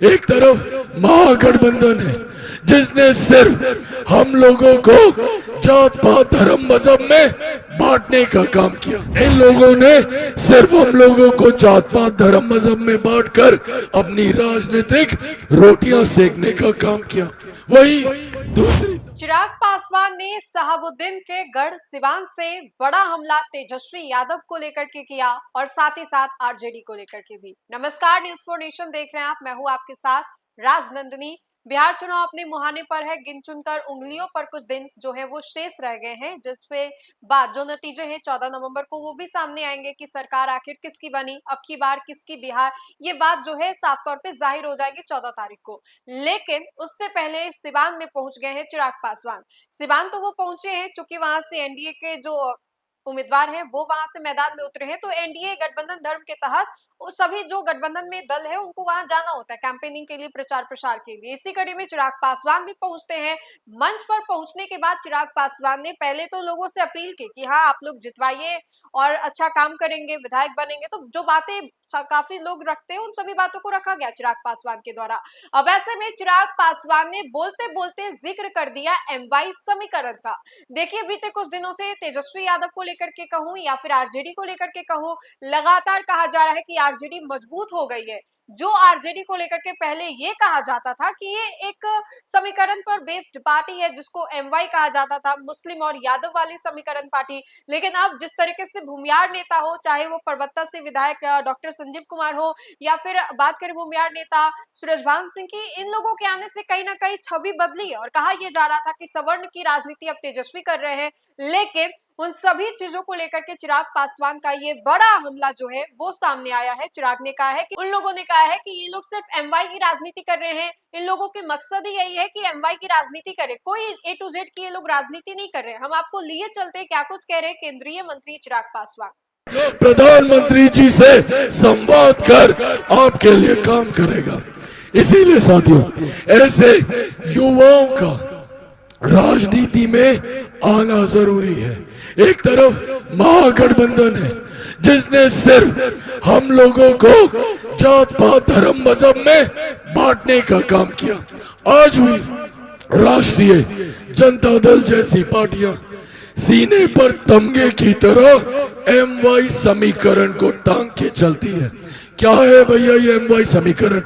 एक तरफ महागठबंधन है जिसने सिर्फ हम लोगों को जात पात धर्म मजहब में बांटने का काम किया। इन लोगों ने सिर्फ हम लोगों को जात पात धर्म मजहब में बांटकर अपनी राजनीतिक रोटियां सेकने का काम किया। वही दूसरी चिराग पासवान ने शहाबुद्दीन के गढ़ सिवान से बड़ा हमला तेजस्वी यादव को लेकर के किया और साथ ही साथ आरजेडी को लेकर के भी। नमस्कार, न्यूज़ फॉर नेशन देख रहे हैं आप, मैं हूं आपके साथ राजनंदिनी। बिहार चुनाव अपने मुहाने पर है, गिन चुनकर उंगलियों पर कुछ दिन जो है वो शेष रह गए हैं, जिसपे बाद जो नतीजे हैं 14 नवंबर को वो भी सामने आएंगे कि सरकार आखिर किसकी बनी, अब की बार किसकी बिहार, ये बात जो है साफ तौर पे जाहिर हो जाएगी 14 तारीख को। लेकिन उससे पहले सिवान में पहुंच गए हैं चिराग पासवान। सिवान तो वो पहुंचे हैं क्योंकि वहां से एनडीए के जो उम्मीदवार हैं वो वहां से मैदान में उतरे हैं, तो एनडीए गठबंधन धर्म के तहत वो सभी जो गठबंधन में दल है उनको वहां जाना होता है कैंपेनिंग के लिए, प्रचार प्रसार के लिए। इसी कड़ी में चिराग पासवान भी पहुंचते हैं। मंच पर पहुंचने के बाद चिराग पासवान ने पहले तो लोगों से अपील की कि हाँ, आप लोग जितवाइए और अच्छा काम करेंगे, विधायक बनेंगे, तो जो बातें काफी लोग रखते हैं उन सभी बातों को रखा गया चिराग पासवान के द्वारा। अब ऐसे में चिराग पासवान ने बोलते बोलते जिक्र कर दिया एमवाई समीकरण का। देखिए, बीते कुछ दिनों से तेजस्वी यादव को लेकर के कहूं या फिर आरजेडी को लेकर के कहूं, लगातार कहा जा रहा है कि आरजेडी मजबूत हो गई है। जो आरजेडी को लेकर के पहले ये कहा जाता था कि ये एक समीकरण पर बेस्ड पार्टी है जिसको एमवाई कहा जाता था, मुस्लिम और यादव वाली समीकरण पार्टी। लेकिन अब जिस तरीके से भूमियार नेता हो, चाहे वो परबत्ता से विधायक डॉक्टर संजीव कुमार हो या फिर बात करें भूमियार नेता सूरजभान सिंह की, इन लोगों के आने से कहीं ना कहीं छवि बदली है और कहा यह जा रहा था कि सवर्ण की राजनीति अब तेजस्वी कर रहे हैं। लेकिन उन सभी चीजों को लेकर के चिराग पासवान का ये बड़ा हमला जो है वो सामने आया है। चिराग ने कहा है कि उन लोगों ने कहा है कि ये लोग सिर्फ एमवाई की राजनीति कर रहे हैं, इन लोगों के मकसद ही यही है कि एमवाई की राजनीति करे, कोई ए टू जेड की ये लोग राजनीति नहीं कर रहे हैं। हम आपको लिए चलते क्या कुछ कह रहे हैं केंद्रीय मंत्री चिराग पासवान। प्रधानमंत्री जी से संवाद कर आपके लिए काम करेगा। इसीलिए साथियों, ऐसे युवाओं का राजनीति में आना जरूरी है। एक तरफ महागठबंधन है जिसने सिर्फ हम लोगों को जात पात धर्म मजहब में बांटने का काम किया। आज भी राष्ट्रीय जनता दल जैसी पार्टियां सीने पर तमगे की तरह एमवाई समीकरण को टांग के चलती है। क्या है भैया ये एमवाई समीकरण?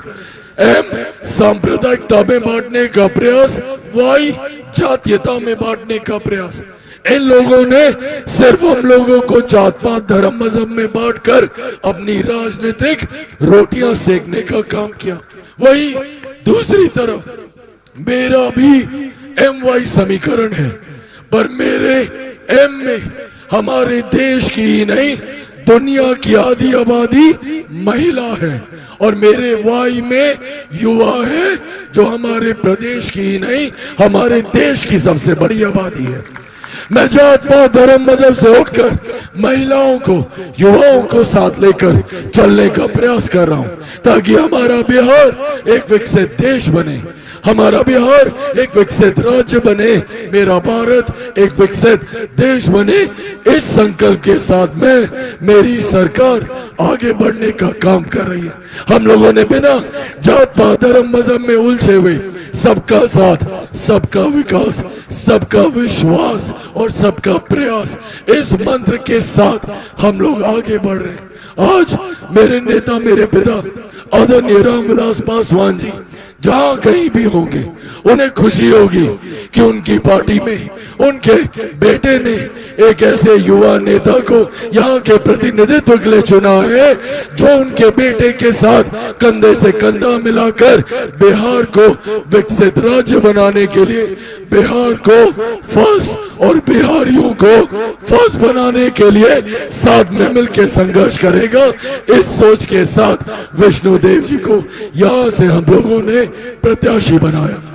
एम सांप्रदायिकता में बांटने का प्रयास, वाई जातीयता में बांटने का प्रयास। इन लोगों ने सिर्फ हम लोगों को जात पात धर्म मजहब में बांटकर अपनी राजनीतिक रोटियां सेकने का काम किया। वही दूसरी तरफ मेरा भी एमवाई समीकरण है, पर मेरे एम में हमारे देश की ही नहीं दुनिया की आधी आबादी महिला है और मेरे वाई में युवा है जो हमारे प्रदेश की ही नहीं हमारे देश की सबसे बड़ी आबादी है। मैं जात पात धर्म मजहब से उठकर महिलाओं को, युवाओं को साथ लेकर चलने का प्रयास कर रहा हूं ताकि हमारा बिहार एक विकसित देश बने, हमारा बिहार एक विकसित राज्य बने, मेरा भारत एक विकसित देश बने। इस संकल्प के साथ में मेरी सरकार आगे बढ़ने का काम कर रही है। हम लोगों ने बिना जात पात धर्म मजहब में उलझे हुए सबका साथ, सबका विकास, सबका विश्वास और सबका प्रयास, इस मंत्र के साथ हम लोग आगे बढ़ रहे हैं। आज मेरे नेता, मेरे पिता आदरणीय रामविलास पासवान जी जहां कहीं भी होंगे, उन्हें खुशी होगी कि उनकी पार्टी में उनके बेटे ने एक ऐसे युवा नेता को यहाँ के प्रतिनिधित्व के लिए चुना है जो उनके बेटे के साथ कंधे से कंधा मिलाकर बिहार को विकसित राज्य बनाने के लिए, बिहार को फर्स्ट और बिहारियों को फर्स्ट बनाने के लिए साथ में मिलकर संघर्ष करेगा। इस सोच के साथ विष्णुदेव जी को यहाँ से हम लोगों ने प्रत्याशी बनाया।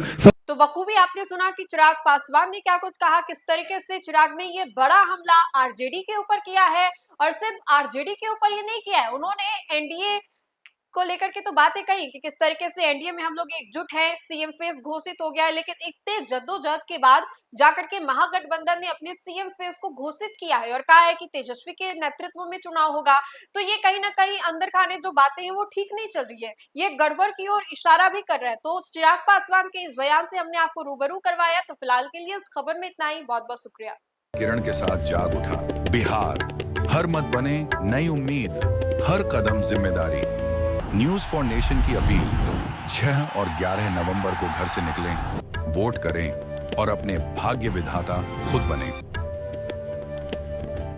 तो बखूबी आपने सुना कि चिराग पासवान ने क्या कुछ कहा, किस तरीके से चिराग ने ये बड़ा हमला आरजेडी के ऊपर किया है और सिर्फ आरजेडी के ऊपर ही नहीं किया है, उन्होंने एनडीए को लेकर के तो बातें कही कि किस तरीके से एनडीए में हम लोग एकजुट हैं, सीएम फेस घोषित हो गया है, लेकिन इतने जद्दोजहद के बाद जाकर के महागठबंधन ने अपने सीएम फेस को घोषित किया है और कहा है कि तेजस्वी के नेतृत्व में चुनाव होगा। तो ये कहीं ना कहीं अंदर खाने जो बातें हैं वो ठीक नहीं चल रही है, ये गड़बड़ की ओर इशारा भी कर रहा है। तो चिराग पासवान के इस बयान से हमने आपको रूबरू करवाया। तो फिलहाल के लिए इस खबर में इतना ही। बहुत बहुत शुक्रिया। किरण के साथ जाग उठा बिहार, हर मत बने नई उम्मीद, हर कदम जिम्मेदारी। न्यूज़ फॉर नेशन की अपील, 6 और 11 नवंबर को घर से निकलें, वोट करें और अपने भाग्य विधाता खुद बने।